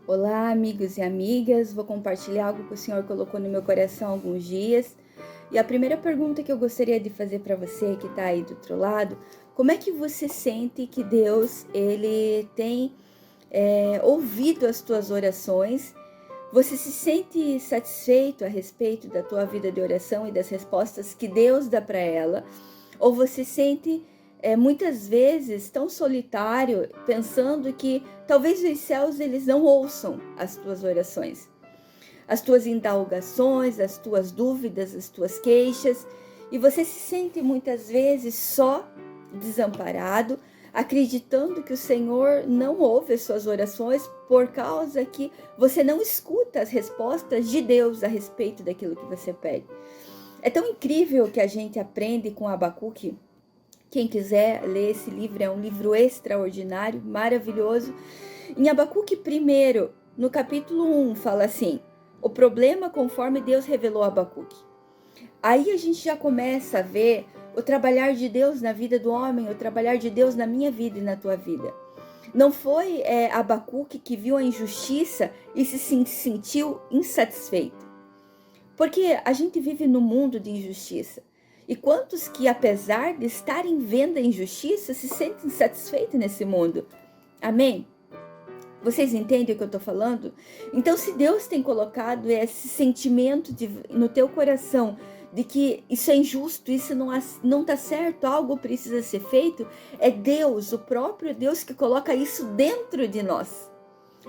Olá, amigos e amigas. Vou compartilhar algo que o Senhor colocou no meu coração há alguns dias. E a primeira pergunta que eu gostaria de fazer para você que está aí do outro lado, como é que você sente que Deus ele tem ouvido as tuas orações? Você se sente satisfeito a respeito da tua vida de oração e das respostas que Deus dá para ela? Ou você sente muitas vezes tão solitário, pensando que talvez os céus eles não ouçam as tuas orações, as tuas indagações, as tuas dúvidas, as tuas queixas, e você se sente muitas vezes só, desamparado, acreditando que o Senhor não ouve as suas orações por causa que você não escuta as respostas de Deus a respeito daquilo que você pede. É tão incrível que a gente aprende com Abacuque. Quem quiser ler esse livro, é um livro extraordinário, maravilhoso. Em Abacuque 1, no capítulo 1, fala assim: o problema conforme Deus revelou a Abacuque. Aí a gente já começa a ver o trabalhar de Deus na vida do homem, o trabalhar de Deus na minha vida e na tua vida. Não foi Abacuque que viu a injustiça e se sentiu insatisfeito. Porque a gente vive num mundo de injustiça. E quantos que, apesar de estarem vendo a injustiça, se sentem satisfeitos nesse mundo? Amém? Vocês entendem o que eu estou falando? Então, se Deus tem colocado esse sentimento no teu coração de que isso é injusto, isso não está certo, algo precisa ser feito, é Deus, o próprio Deus, que coloca isso dentro de nós.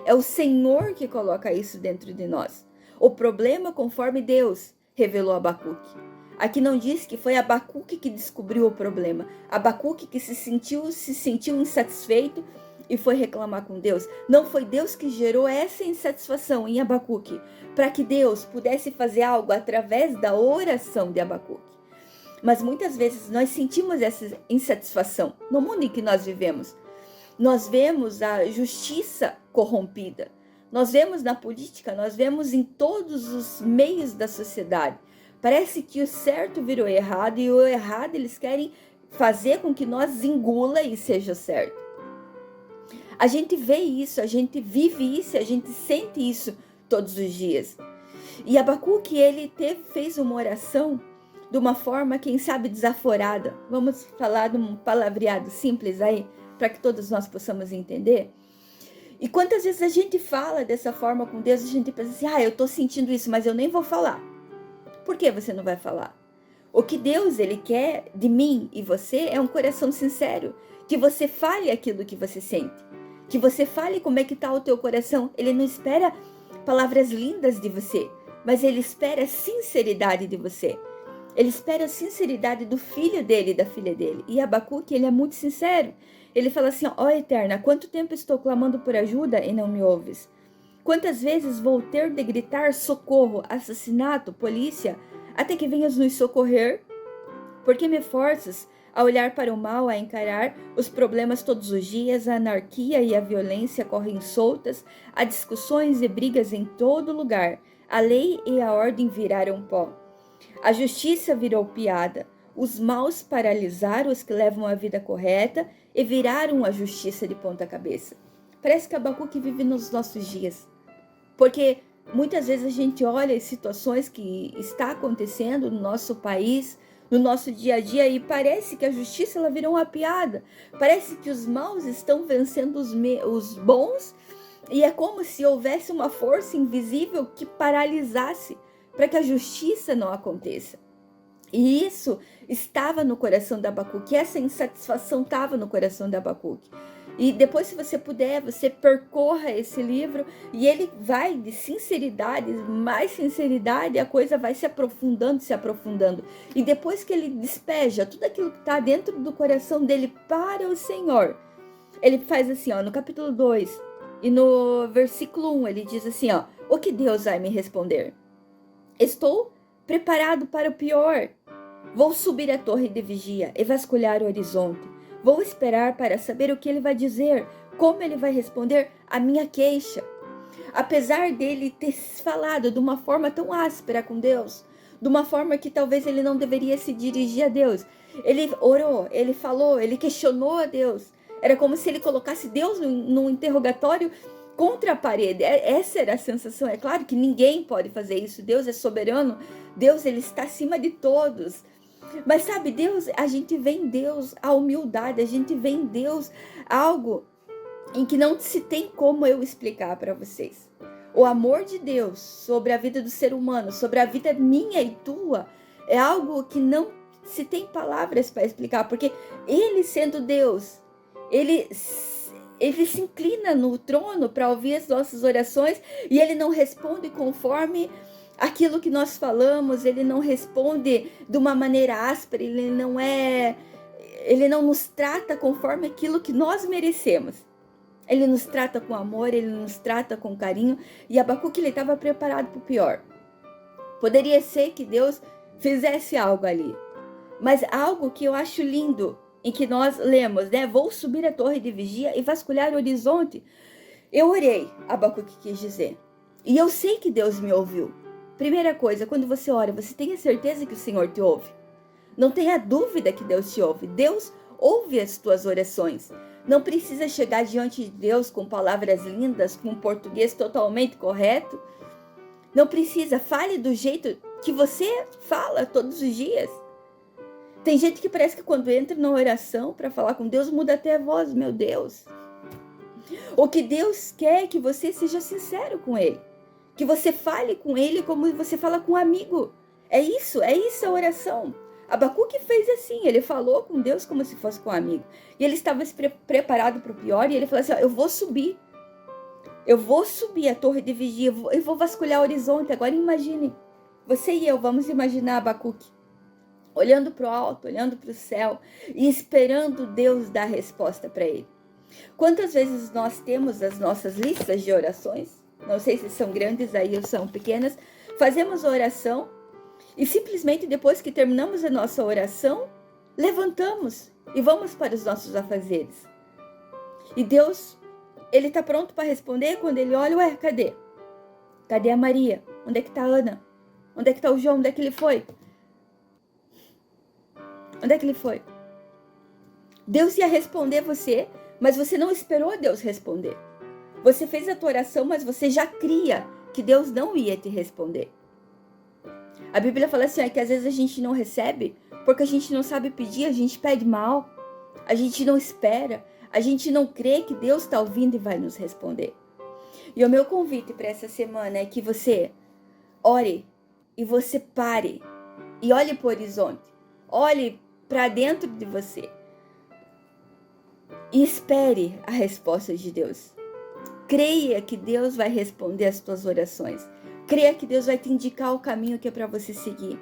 É o Senhor que coloca isso dentro de nós. O problema conforme Deus revelou a Abacuque. Aqui não diz que foi Abacuque que descobriu o problema. Abacuque que se sentiu insatisfeito e foi reclamar com Deus. Não foi Deus que gerou essa insatisfação em Abacuque, para que Deus pudesse fazer algo através da oração de Abacuque. Mas muitas vezes nós sentimos essa insatisfação no mundo em que nós vivemos. Nós vemos a justiça corrompida. Nós vemos na política, nós vemos em todos os meios da sociedade. Parece que o certo virou errado e o errado eles querem fazer com que nós engula e seja certo. A gente vê isso, a gente vive isso, a gente sente isso todos os dias. E Abacuque, ele fez uma oração de uma forma, quem sabe, desaforada. Vamos falar de um palavreado simples aí, para que todos nós possamos entender. E quantas vezes a gente fala dessa forma com Deus, a gente pensa assim, eu tô sentindo isso, mas eu nem vou falar. Por que você não vai falar? O que Deus ele quer de mim e você é um coração sincero, que você fale aquilo que você sente, que você fale como é que tá o teu coração. Ele não espera palavras lindas de você, mas ele espera sinceridade de você. Ele espera a sinceridade do filho dele e da filha dele. E Abacuque, ele é muito sincero. Ele fala assim, ó Eterna, quanto tempo estou clamando por ajuda e não me ouves? Quantas vezes vou ter de gritar socorro, assassinato, polícia, até que venhas nos socorrer? Porque me forças a olhar para o mal, a encarar os problemas todos os dias, a anarquia e a violência correm soltas, há discussões e brigas em todo lugar, a lei e a ordem viraram pó. A justiça virou piada, os maus paralisaram os que levam a vida correta e viraram a justiça de ponta cabeça. Parece que Abacuque vive nos nossos dias. Porque muitas vezes a gente olha as situações que está acontecendo no nosso país, no nosso dia a dia, e parece que a justiça ela virou uma piada. Parece que os maus estão vencendo os bons, e é como se houvesse uma força invisível que paralisasse para que a justiça não aconteça. E isso estava no coração de Abacuque, essa insatisfação estava no coração de Abacuque. E depois, se você puder, você percorra esse livro e ele vai de sinceridade, mais sinceridade, a coisa vai se aprofundando, se aprofundando. E depois que ele despeja tudo aquilo que está dentro do coração dele para o Senhor, ele faz assim, no capítulo 2 e no versículo 1, ele diz assim, o que Deus vai me responder? Estou preparado para o pior. Vou subir a torre de vigia e vasculhar o horizonte. Vou esperar para saber o que ele vai dizer, como ele vai responder a minha queixa. Apesar dele ter falado de uma forma tão áspera com Deus, de uma forma que talvez ele não deveria se dirigir a Deus, ele orou, ele falou, ele questionou a Deus. Era como se ele colocasse Deus num interrogatório contra a parede. Essa era a sensação. É claro que ninguém pode fazer isso. Deus é soberano. Deus, ele está acima de todos. Mas sabe, Deus, a gente vê em Deus a humildade. A gente vê em Deus algo em que não se tem como eu explicar para vocês. O amor de Deus sobre a vida do ser humano, sobre a vida minha e tua, é algo que não se tem palavras para explicar, porque ele, sendo Deus, ele se inclina no trono para ouvir as nossas orações e ele não responde conforme aquilo que nós falamos, ele não responde de uma maneira áspera, ele não nos trata conforme aquilo que nós merecemos. Ele nos trata com amor, ele nos trata com carinho, e Abacuque, ele estava preparado para o pior. Poderia ser que Deus fizesse algo ali, mas algo que eu acho lindo, em que nós lemos, né? Vou subir a torre de vigia e vasculhar o horizonte. Eu orei, Abacuque quis dizer, e eu sei que Deus me ouviu. Primeira coisa, quando você ora, você tem a certeza que o Senhor te ouve. Não tenha dúvida que Deus te ouve. Deus ouve as tuas orações. Não precisa chegar diante de Deus com palavras lindas, com um português totalmente correto. Não precisa, fale do jeito que você fala todos os dias. Tem gente que parece que quando entra na oração para falar com Deus, muda até a voz, meu Deus. O que Deus quer é que você seja sincero com Ele. Que você fale com Ele como você fala com um amigo. É isso a oração. Abacuque fez assim, ele falou com Deus como se fosse com um amigo. E ele estava preparado para o pior, e ele falou assim, eu vou subir a torre de vigia, eu vou vasculhar o horizonte. Agora imagine, você e eu, vamos imaginar Abacuque, olhando para o alto, olhando para o céu, e esperando Deus dar resposta para ele. Quantas vezes nós temos as nossas listas de orações, não sei se são grandes aí ou são pequenas, fazemos a oração, e simplesmente depois que terminamos a nossa oração, levantamos e vamos para os nossos afazeres. E Deus, ele está pronto para responder quando ele olha, ué, cadê? Cadê a Maria? Onde é que está a Ana? Onde é que está o João? Onde é que ele foi? Onde é que ele foi? Deus ia responder você, mas você não esperou Deus responder. Você fez a tua oração, mas você já cria que Deus não ia te responder. A Bíblia fala assim, que às vezes a gente não recebe porque a gente não sabe pedir, a gente pede mal, a gente não espera, a gente não crê que Deus está ouvindo e vai nos responder. E o meu convite para essa semana é que você ore e você pare e olhe para o horizonte, olhe para dentro de você e espere a resposta de Deus. Creia que Deus vai responder as tuas orações. Creia que Deus vai te indicar o caminho que é para você seguir.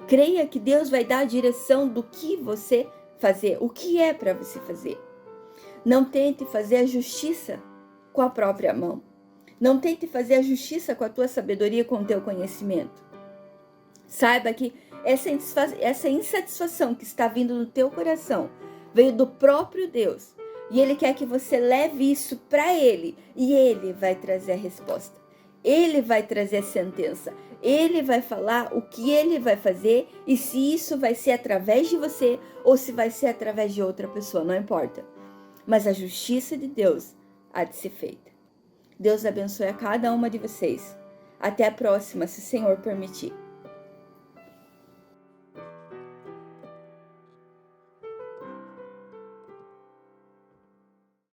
Creia que Deus vai dar a direção do que você fazer, o que é para você fazer. Não tente fazer a justiça com a própria mão. Não tente fazer a justiça com a tua sabedoria, com o teu conhecimento. Saiba que essa insatisfação que está vindo no teu coração veio do próprio Deus. E Ele quer que você leve isso para Ele. E Ele vai trazer a resposta. Ele vai trazer a sentença. Ele vai falar o que Ele vai fazer. E se isso vai ser através de você ou se vai ser através de outra pessoa, não importa. Mas a justiça de Deus há de ser feita. Deus abençoe a cada uma de vocês. Até a próxima, se o Senhor permitir.